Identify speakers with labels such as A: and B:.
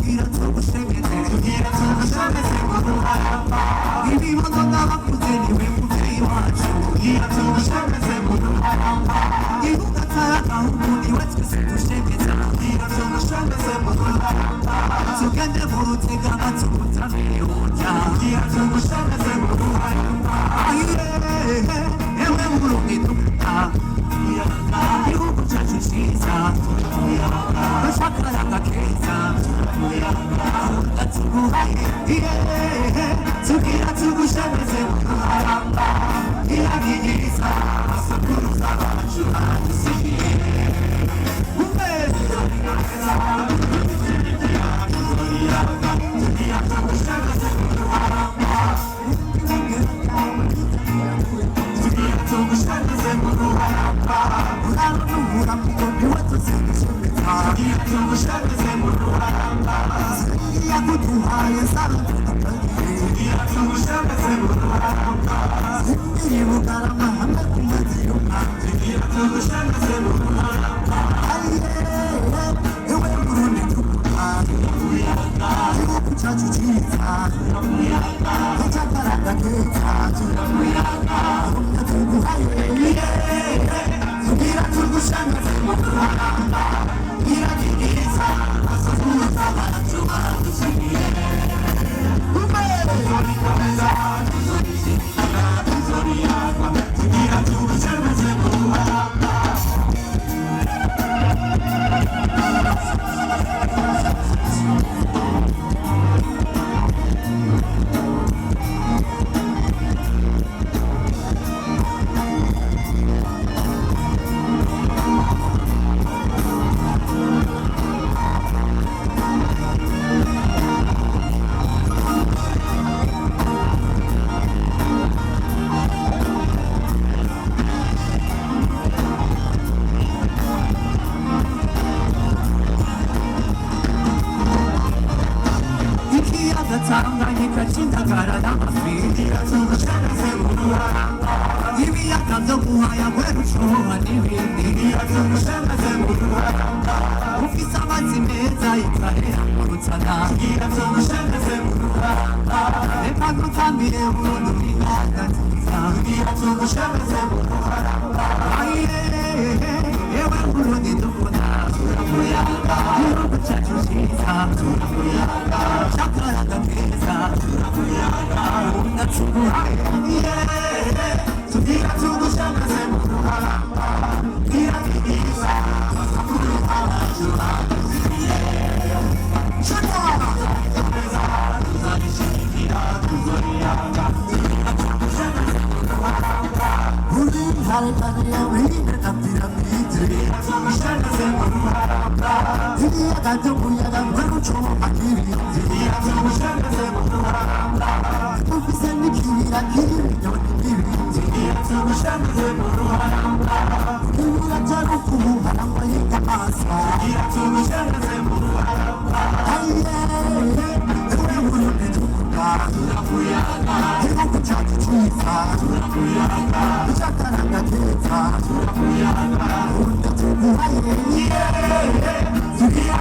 A: tugira tugushemeze tugira tugushemeze muduharamba ibibono n'abakuze niwe muvyeyi wacu tugira tugushemeze muduharamba ivuga atayagahugu niwe twese dushemeza tugira tugushemeze muduharamba tugende murutega batumutamire burya tugira tugushemeze muduharamba ewe murundi dukunda igihugu cyacu cyiza bashakaraga keza atuguhaye tugira tugushemeze muduharamba iragigiriza asokuruza bacu badusigiye tugira tugushemeze muduharamba tugira tugushemeze muduharamba uranuhura mugondi watuzigushemeza tugira tugushemeze muduharamba yakuduhaye sarududukagire tugira tugushemeze muduharamba zindiri bugarama hamwe kumaziyuma tugira tugushemeze muduharamba ewe murundi dukunda igihugu cyacu cyiza icyakaraga keza tugira tugushemeze muduharamba iragigiriza asokuruza bacu badusigiye tuzorikomeza tuzorishyigikira tuzoriyagwa tugira tugushemeze muduharamba Tanganyika chindagara n'amafi tugira tugushemeze muduharamba ibiyaga byo guhaya werushuha n'ibindi tugira tugushemeze muduharamba ufise amazi meza yikarera mu rutana tugira tugushemeze muduharamba reka dutambire burundu n'inganda nziza tugira tugushemeze muduharamba ewe burundi dukunda turakuyaga igihugu cyacu cyiza turakuyaga cyakaraga keza turakuyaga unatuguhaye tugira tugushemeze muduharamba iragigiriza asokuruza bacu badusigiye tuzabishyigikira tuzoriyaga tugira tugushemeze muduharamba uri harekaniye winde na piramide tugira tugushemeze muduharamba ibiyaga byo muyaga werucuma n'ibindi tugira tugushemeze muduharamba ufise n'ikibira kirimo inyoni n'ibindi tugira tugushemeze muduharamba ibura cyangwa kumuharamba y'inyamaswa tugira tugushemeze muduharamba ewe burundi dukunda turakuyaga igihugu cyacu cyiza turakuyaga icyakaraga keza turakuyaga unatuguhaye tugira